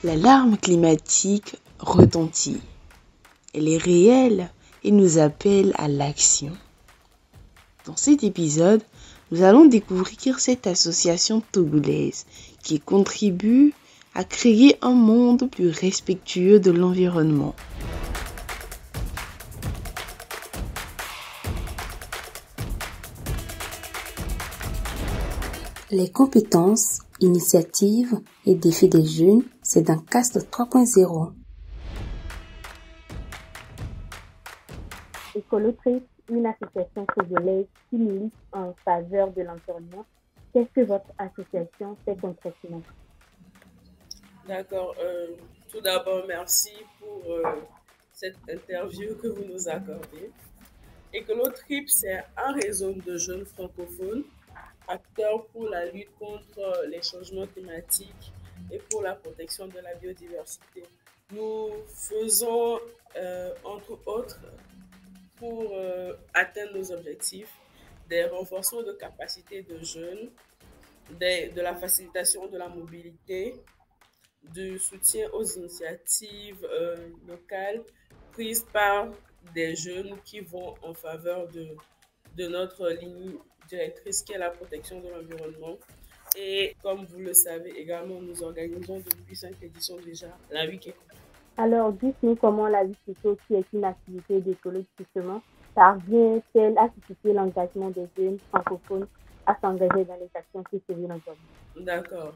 L'alarme climatique retentit. Elle est réelle et nous appelle à l'action. Dans cet épisode, nous allons découvrir cette association togolaise qui contribue à créer un monde plus respectueux de l'environnement. Les compétences, initiatives et défis des jeunes, c'est dans CAST 3.0. Écolotrip, une association togolaise qui milite en faveur de l'environnement. Qu'est-ce que votre association fait concrètement? D'accord. Tout d'abord, merci pour cette interview que vous nous accordez. Écolotrip, c'est un réseau de jeunes francophones, acteurs pour la lutte contre les changements climatiques et pour la protection de la biodiversité. Nous faisons, entre autres, pour atteindre nos objectifs, des renforcements de capacités de jeunes, de la facilitation de la mobilité, du soutien aux initiatives locales prises par des jeunes qui vont en faveur de notre ligne directrice qui est la protection de l'environnement. Et comme vous le savez également, nous organisons depuis 5 éditions déjà la Wikeko. Alors, dites-nous comment la Wikeko, qui est une activité d'écologie justement, parvient-elle à susciter l'engagement des jeunes francophones à s'engager dans les actions qui sauvent l'environnement? D'accord.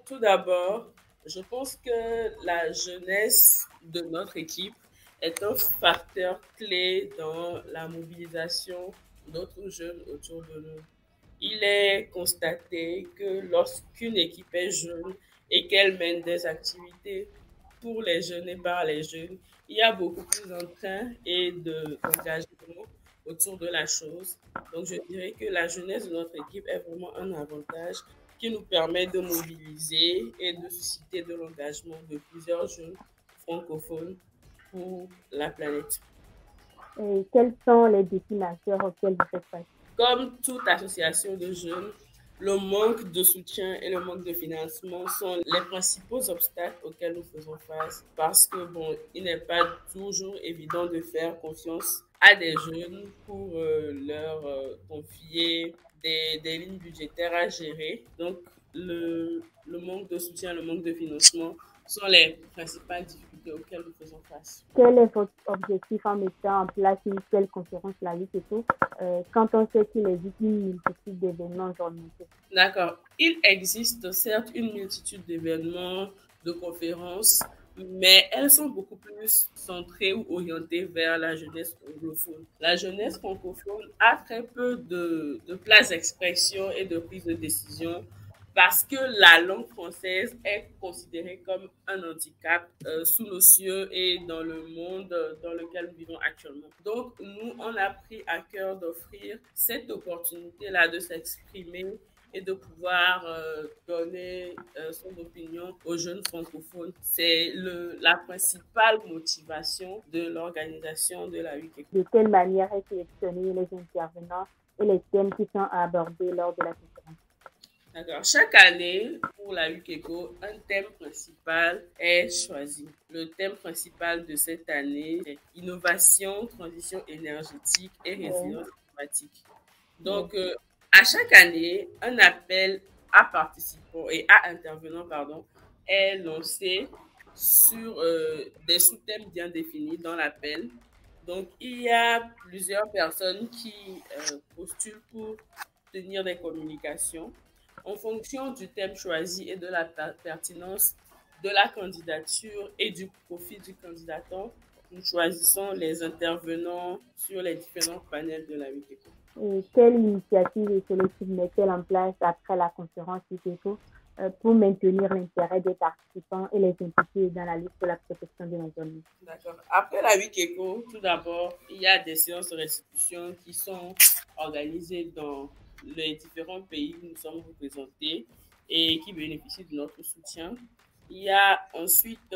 Tout d'abord, je pense que la jeunesse de notre équipe est un facteur clé dans la mobilisation d'autres jeunes autour de nous. Il est constaté que lorsqu'une équipe est jeune et qu'elle mène des activités pour les jeunes et par les jeunes, il y a beaucoup plus d'entrain et d'engagement autour de la chose. Donc, je dirais que la jeunesse de notre équipe est vraiment un avantage qui nous permet de mobiliser et de susciter de l'engagement de plusieurs jeunes francophones pour la planète. Et quels sont les défis majeurs auxquels vous faites face? Comme toute association de jeunes, le manque de soutien et le manque de financement sont les principaux obstacles auxquels nous faisons face parce que il n'est pas toujours évident de faire confiance à des jeunes pour leur confier des lignes budgétaires à gérer. Donc, le manque de soutien, le manque de financement sont les principales difficultés auxquelles nous faisons face. Quel est votre objectif en mettant en place une telle conférence la Wikeko quand on sait qu'il existe une multitude d'événements environnementaux? D'accord. Il existe certes une multitude d'événements, de conférences, mais elles sont beaucoup plus centrées ou orientées vers la jeunesse anglophone. La jeunesse francophone a très peu de place d'expression et de prise de décision parce que la langue française est considérée comme un handicap sous nos cieux et dans le monde dans lequel nous vivons actuellement. Donc, nous, on a pris à cœur d'offrir cette opportunité-là de s'exprimer et de pouvoir donner son opinion aux jeunes francophones. C'est la principale motivation de l'organisation de la Wikeko. De quelle manière est sélectionné les intervenants et les thèmes qui sont abordés lors de la conférence? D'accord. Chaque année, pour la Wikeko, un thème principal est choisi. Le thème principal de cette année est innovation, transition énergétique et résilience climatique. Donc, à chaque année, un appel à participants et à intervenants, est lancé sur des sous-thèmes bien définis dans l'appel. Donc, il y a plusieurs personnes qui postulent pour tenir des communications. En fonction du thème choisi et de la pertinence de la candidature et du profil du candidatant, nous choisissons les intervenants sur les différents panels de la Wikeko. Et quelle initiative Écolotrip met-elle en place après la conférence Wikeko pour maintenir l'intérêt des participants et les impliquer dans la lutte pour la protection de l'environnement? D'accord. Après la Wikeko, tout d'abord, il y a des séances de restitution qui sont organisées dans les différents pays où nous sommes représentés et qui bénéficient de notre soutien. Il y a ensuite,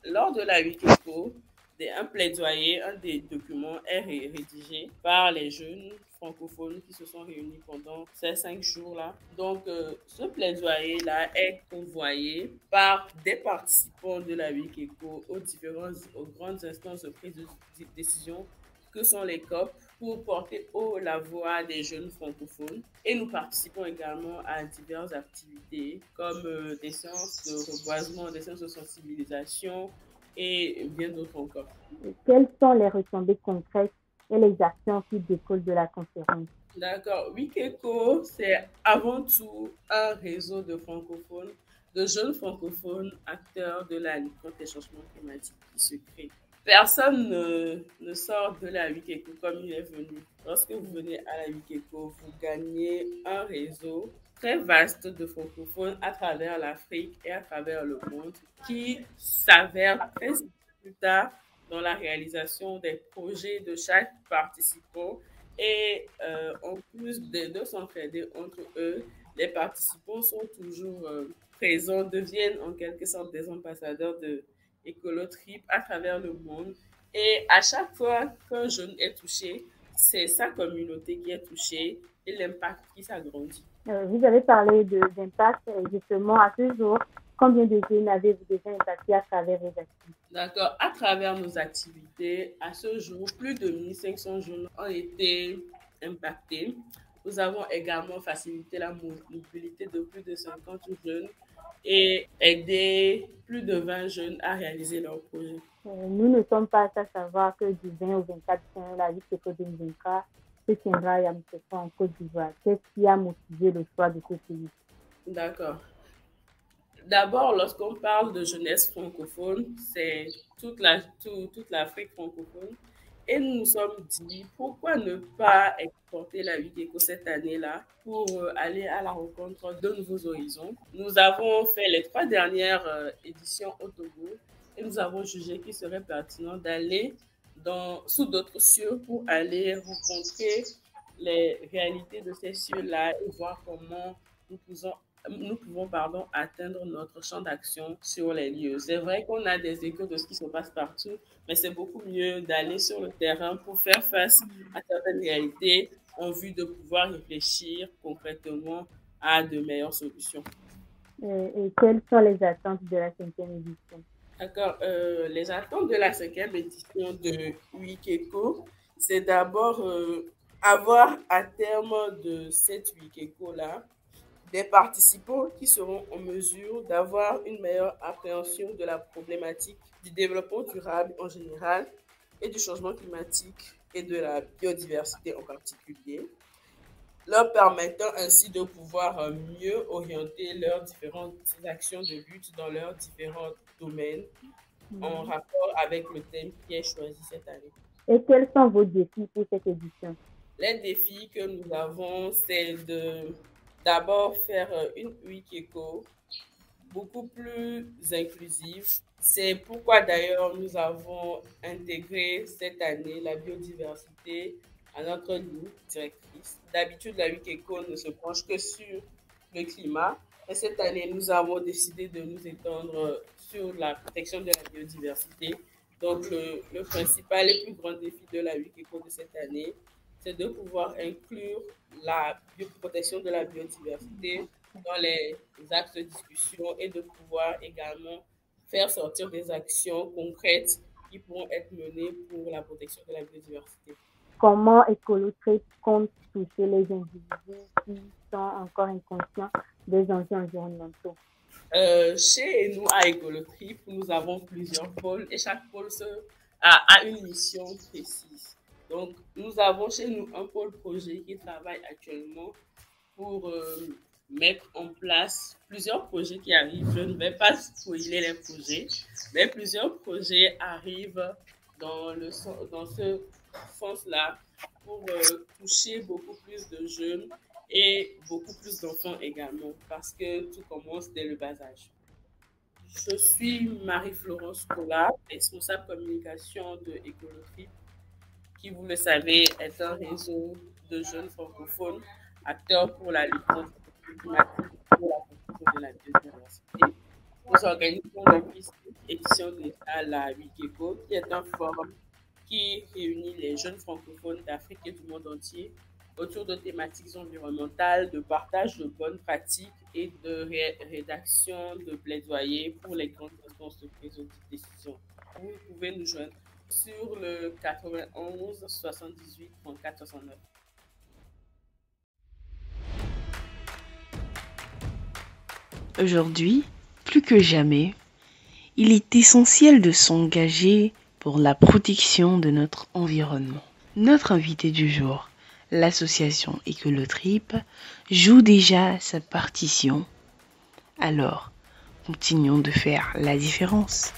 lors de la Wikeko, un plaidoyer, un des documents est rédigé par les jeunes francophones qui se sont réunis pendant ces 5 jours-là. Donc, ce plaidoyer-là est convoyé par des participants de la WICECO aux grandes instances de prise de décision que sont les COP pour porter haut la voix des jeunes francophones. Et nous participons également à diverses activités comme des séances de reboisement, des séances de sensibilisation et bien d'autres encore. Quelles sont les retombées concrètes et les actions qui découlent de la conférence? D'accord. WICECO, c'est avant tout un réseau de francophones, de jeunes francophones acteurs de la lutte contre les changements climatiques qui se crée. Personne ne sort de la WICECO comme il est venu. Lorsque vous venez à la WICECO, vous gagnez un réseau très vaste de francophones à travers l'Afrique et à travers le monde qui s'avère très utile plus tard dans la réalisation des projets de chaque participant. Et en plus de s'entraider entre eux, les participants sont toujours présents, deviennent en quelque sorte des ambassadeurs de Écolotrip à travers le monde. Et à chaque fois qu'un jeune est touché, c'est sa communauté qui est touchée et l'impact qui s'agrandit. Vous avez parlé d'impact, justement, à ce jour. Combien de jeunes avez-vous déjà impacté à travers vos activités? D'accord. À travers nos activités, à ce jour, plus de 1500 jeunes ont été impactés. Nous avons également facilité la mobilité de plus de 50 jeunes et aidé plus de 20 jeunes à réaliser leurs projets. Nous ne sommes pas à savoir que du 20 au 24 juin, la WICECO 2023 se tiendra à Yamoussoukro en Côte d'Ivoire. Qu'est-ce qui a motivé le choix de ce pays? D'accord. D'abord, lorsqu'on parle de jeunesse francophone, c'est toute l'Afrique francophone. Et nous nous sommes dit, pourquoi ne pas exporter la WICECO cette année-là pour aller à la rencontre de nouveaux horizons. Nous avons fait les 3 dernières éditions au Togo et nous avons jugé qu'il serait pertinent d'aller sous d'autres cieux pour aller rencontrer les réalités de ces cieux-là et voir comment nous pouvons atteindre notre champ d'action sur les lieux. C'est vrai qu'on a des échos de ce qui se passe partout, mais c'est beaucoup mieux d'aller sur le terrain pour faire face à certaines réalités en vue de pouvoir réfléchir concrètement à de meilleures solutions. Et quelles sont les attentes de la 5e édition? D'accord. Les attentes de la 5e édition de WICECO, c'est d'abord avoir à terme de cette WICECO-là des participants qui seront en mesure d'avoir une meilleure appréhension de la problématique du développement durable en général et du changement climatique et de la biodiversité en particulier, leur permettant ainsi de pouvoir mieux orienter leurs différentes actions de lutte dans leurs différents domaines en rapport avec le thème qui est choisi cette année. Et quels sont vos défis pour cette édition? Les défis que nous avons, c'est d'abord faire une WICECO beaucoup plus inclusive. C'est pourquoi d'ailleurs nous avons intégré cette année la biodiversité à notre ligne directrice. D'habitude, la WICECO ne se penche que sur le climat. Et cette année, nous avons décidé de nous étendre sur la protection de la biodiversité. Donc, le principal et plus grand défi de la WICECO de cette année, c'est de pouvoir inclure la protection de la biodiversité dans les axes de discussion et de pouvoir également faire sortir des actions concrètes qui pourront être menées pour la protection de la biodiversité. Comment Écolotrip compte toucher les individus qui sont encore inconscients des enjeux environnementaux? Chez nous, à Écolotrip, nous avons plusieurs pôles et chaque pôle a une mission précise. Donc, nous avons chez nous un pôle projet qui travaille actuellement pour mettre en place plusieurs projets qui arrivent. Je ne vais pas spoiler les projets, mais plusieurs projets arrivent dans ce sens-là pour toucher beaucoup plus de jeunes et beaucoup plus d'enfants également, parce que tout commence dès le bas âge. Je suis Marie-Florence Collard, responsable communication de Écolotrip, qui, vous le savez, est un réseau de jeunes francophones acteurs pour la lutte contre le climatique et pour la protection de la biodiversité. Nous organisons depuis édition déjà la Wikieco, qui est un forum qui réunit les jeunes francophones d'Afrique et du monde entier autour de thématiques environnementales, de partage de bonnes pratiques et de rédaction de plaidoyer pour les grandes instances de prise de décision. Vous pouvez nous joindre sur le 91 78 34 69. Aujourd'hui, plus que jamais, il est essentiel de s'engager pour la protection de notre environnement. Notre invité du jour, l'association Écolotrip, joue déjà sa partition. Alors, continuons de faire la différence.